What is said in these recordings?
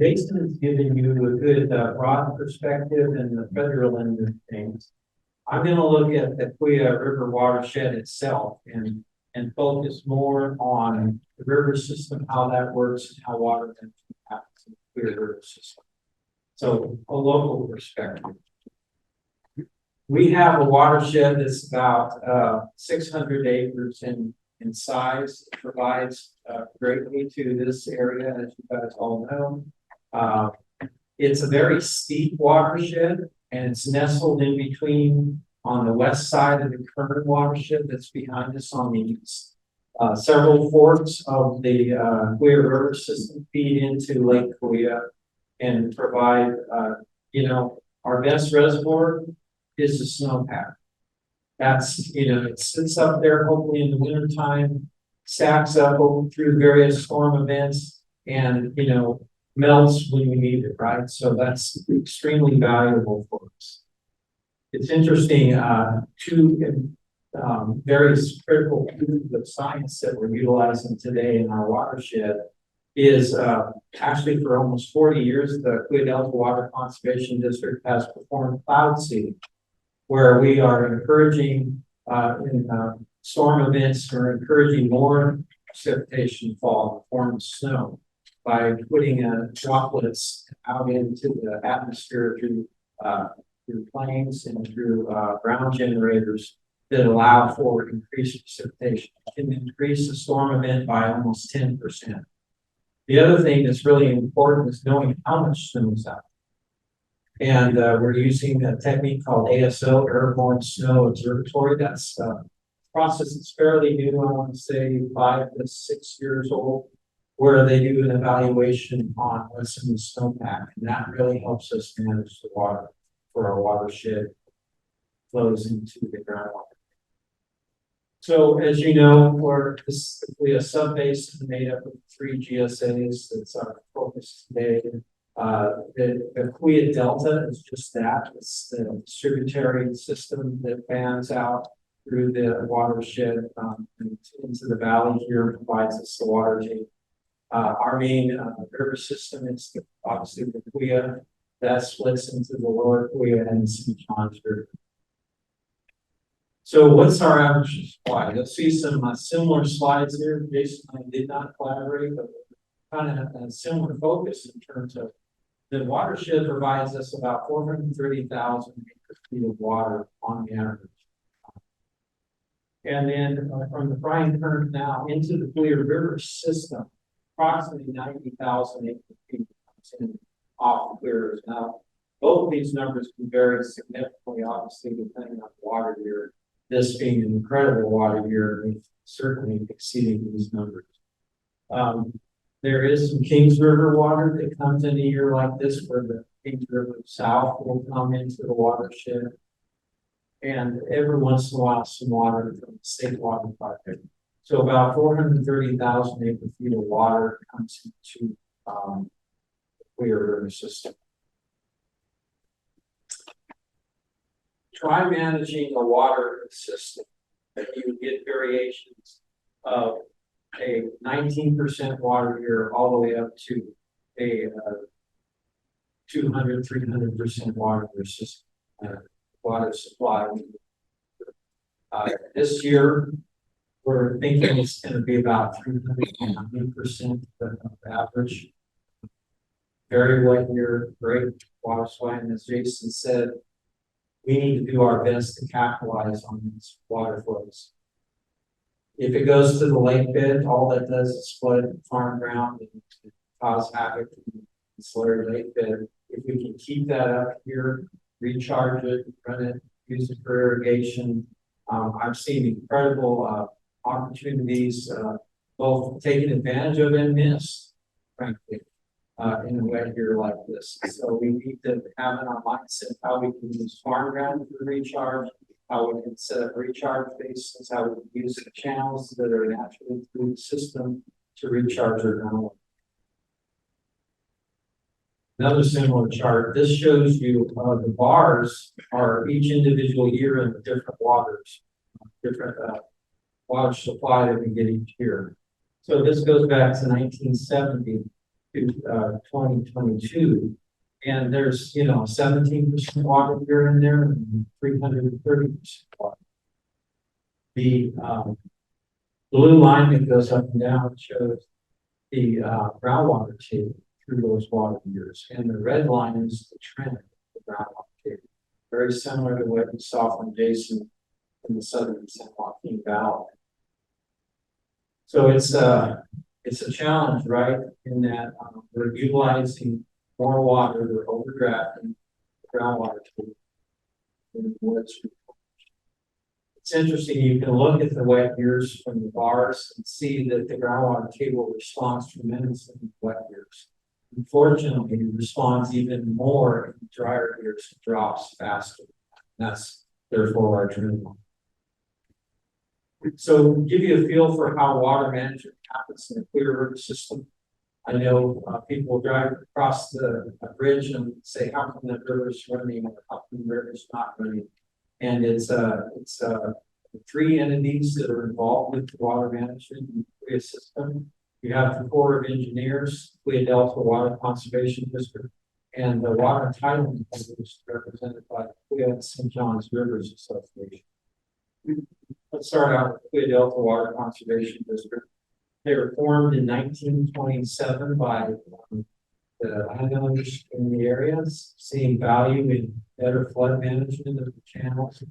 Jason has given you a good broad perspective and the federal end of things. I'm going to look at the Kaweah River watershed itself and focus more on the river system, how that works, and how water management happens in the Kaweah River system. So a local perspective. We have a watershed that's about 600 acres in size. It provides greatly to this area, as you guys all know. It's a very steep watershed, and it's nestled in between on the west side of the current watershed that's behind us on the east. Several forks of the Kaweah River system feed into Lake Kaweah and provide, our best reservoir is the snowpack. That's, it sits up there hopefully in the wintertime, stacks up through various storm events and, melts when we need it, right? So that's extremely valuable for us. It's interesting, two very critical pieces of science that we're utilizing today in our watershed is actually for almost 40 years, the Kaweah Delta Water Conservation District has performed cloud seeding, where we are encouraging in storm events, we're encouraging more precipitation fall in the form of snow by putting droplets out into the atmosphere through planes and through ground generators that allow for increased precipitation. It can increase the storm event by almost 10%. The other thing that's really important is knowing how much snow is out. And we're using a technique called ASO, Airborne Snow Observatory. That's a process that's fairly new, I want to say 5 to 6 years old, where they do an evaluation on what's in the snowpack. And that really helps us manage the water for our watershed flows into the groundwater. So as you know, we're basically a sub-basin made up of 3 GSAs. That's our focus today. The Kaweah Delta is just that. It's the distributary system that fans out through the watershed into the valley here and provides us the water table. Our main river system is obviously the Kaweah. That splits into the lower Kaweah and St. River. So what's our average supply? You'll see some similar slides here. Jason and I did not collaborate, but kind of a similar focus in terms of the watershed provides us about 430,000 acre-feet of water on the average. And then from the Bryan Current now into the Kaweah River system, approximately 90,000 acre-feet comes in off the Kaweah River. Now, both of these numbers can vary significantly, obviously, depending on the water year. This being an incredible water year, we've certainly exceeding these numbers. There is some Kings River water that comes in a year like this, where the Kings River South will come into the watershed. And every once in a while, some water from the state water project. So about 430,000 acre feet of water comes into the Kaweah River system. Try managing a water system that you get variations of a 19% water year all the way up to a 200, 300% water year system, water supply. This year, we're thinking it's going to be about 300% of average. Very wet year, great water supply, and as Jason said, we need to do our best to capitalize on these water flows. If it goes to the lake bed, all that does is flood farm ground and cause havoc in the slurry lake bed. If we can keep that up here, recharge it, run it, use it for irrigation, I've seen incredible opportunities, both taking advantage of and missed, frankly, in a wet year like this. So we need to have in our mindset how we can use farm ground for recharge, how we can set up recharge basins, how we can use the channels that are naturally through the system to recharge our groundwater. Another similar chart. This shows you the bars are each individual year in the different waters, different water supply that we get each year. So this goes back to 1970. to 2022. And there's, 17% water here and there and 330% water. The blue line that goes up and down shows the groundwater table through those water years. And the red line is the trend of the groundwater table. Very similar to what we saw from Jason in the southern San Joaquin Valley. So it's a challenge, right? In that we're utilizing more water, we're overdrafting the groundwater table. It's interesting, you can look at the wet years from the bars and see that the groundwater table responds tremendously in wet years. Unfortunately, it responds even more in drier years, it drops faster. That's therefore our trend line. So give you a feel for how water management happens in the Kaweah River system. I know people drive across the bridge and say, how come the river is running or how come the river is not running? And it's three entities that are involved with the water management in the Kaweah system. You have the Corps of Engineers, Kaweah Delta Water Conservation District, and the Water Entitlement Board, which is represented by the Kaweah and St. Rivers Association. Let's start out with Kaweah Delta Water Conservation District. They were formed in 1927 by the landowners in the areas, seeing value in better flood management of the channels,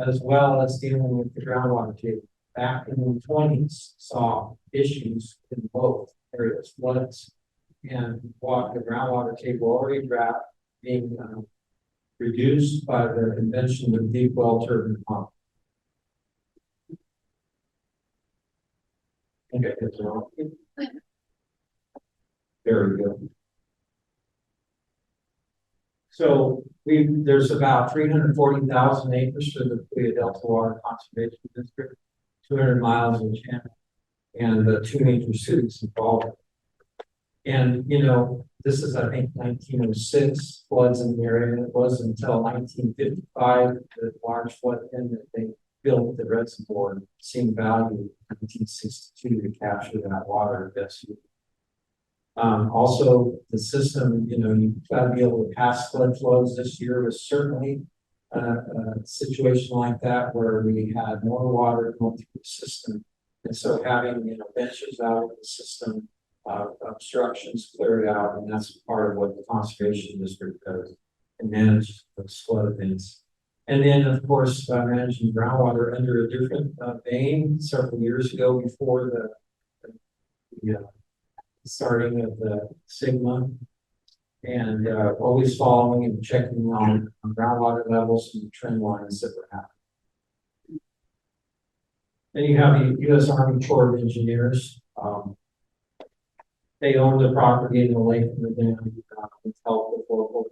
as well as dealing with the groundwater table. Back in the 20s, saw issues in both areas, floods and the groundwater table already draft being reduced by the invention of deep well turbine pump. Okay, that's wrong. Very good. So there's about 340,000 acres for the Kaweah Delta Water Conservation District, 200 miles of channel, and 2 major cities involved. And this is, I think, 1906 floods in the area. And it was until 1955 the large flood then that they built the reservoir, seeing value in 1962 to capture that water best use. Also, the system, you've got to be able to pass flood flows. This year was certainly a situation like that where we had more water going through the system. And so having, benches out of the system, obstructions cleared out, and that's part of what the conservation district does and manages those flood events. And then, of course, managing groundwater under a different vein several years ago before the starting of the Sigma, and always following and checking on groundwater levels and trend lines that were happening. Then you have the U.S. Army Corps of Engineers. They own the property in the lake and the dam with help with local.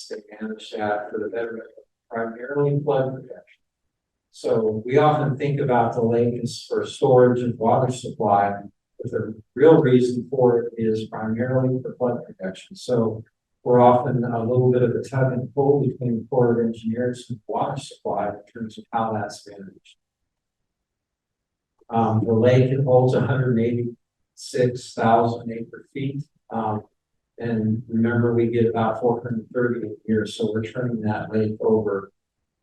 They manage that for the betterment of primarily flood protection. So we often think about the lake as for storage and water supply, but the real reason for it is primarily for flood protection. So we're often a little bit of a tug and pull between the Corps of Engineers and water supply in terms of how that's managed. The lake holds 186,000 acre feet. And remember, we get about 430 a year, so we're turning that lake over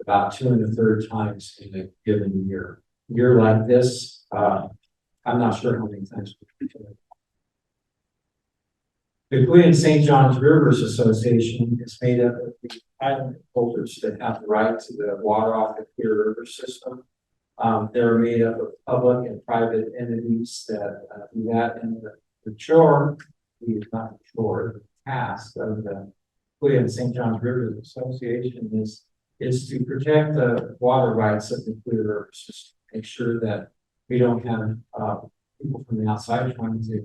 about 2 1/3 times in a given year. A year like this, I'm not sure how many times we turn it. The Kaweah and St. Rivers Association is made up of the island holders that have the right to the water off the Kaweah River system. They're made up of public and private entities that do that, and the task of the Kaweah and St. Rivers Association is to protect the water rights of the Kaweah River system, make sure that we don't have people from the outside trying to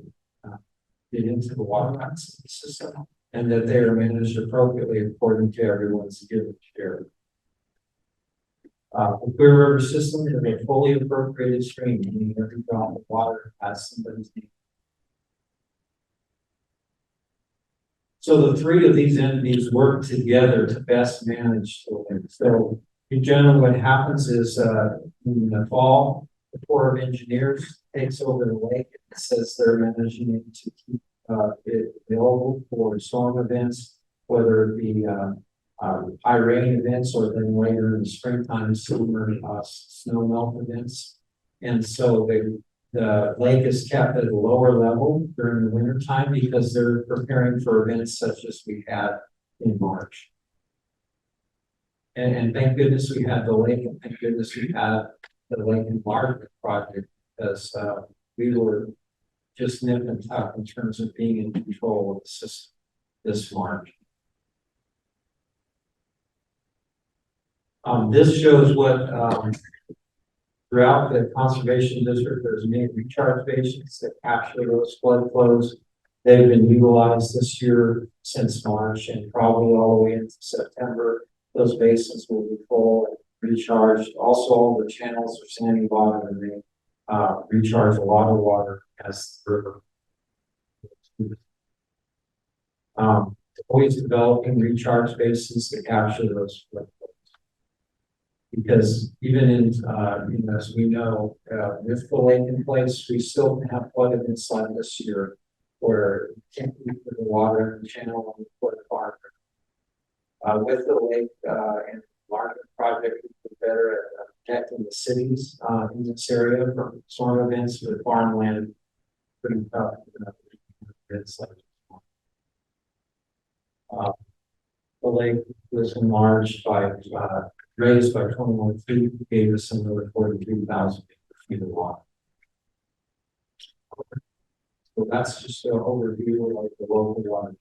get into the water rights of the system, and that they are managed appropriately according to everyone's given share. The Kaweah River system is a fully appropriated stream, meaning every drop of water has somebody's name. So the three of these entities work together to best manage the lake. So in general, what happens is in the fall, the Corps of Engineers takes over the lake and says they're managing it to keep available for storm events, whether it be, high rain events or then later in the springtime, summer, snow melt events. And so the lake is kept at a lower level during the winter time because they're preparing for events such as we had in March. And thank goodness we had the lake, and thank goodness we had the lake enlargement project, because we were just nip and tuck in terms of being in control of the system this March. This shows what throughout the conservation district, there's many recharge basins that capture those flood flows. They've been utilized this year since March and probably all the way into September. Those basins will be full and recharged. Also, all the channels are standing water and they recharge a lot of water as the river. Always developing recharge basins to capture those flood flows. Because even in, as we know, with the lake in place, we still have flood events like this year where you can't keep the water in the channel and put it farther. With the lake and larger project, we're better at protecting the cities in this area from storm events with farmland. Pretty tough. Events like the lake was enlarged by raised by 21 feet, gave us another 43,000 feet of water. So that's just an overview of like the local water.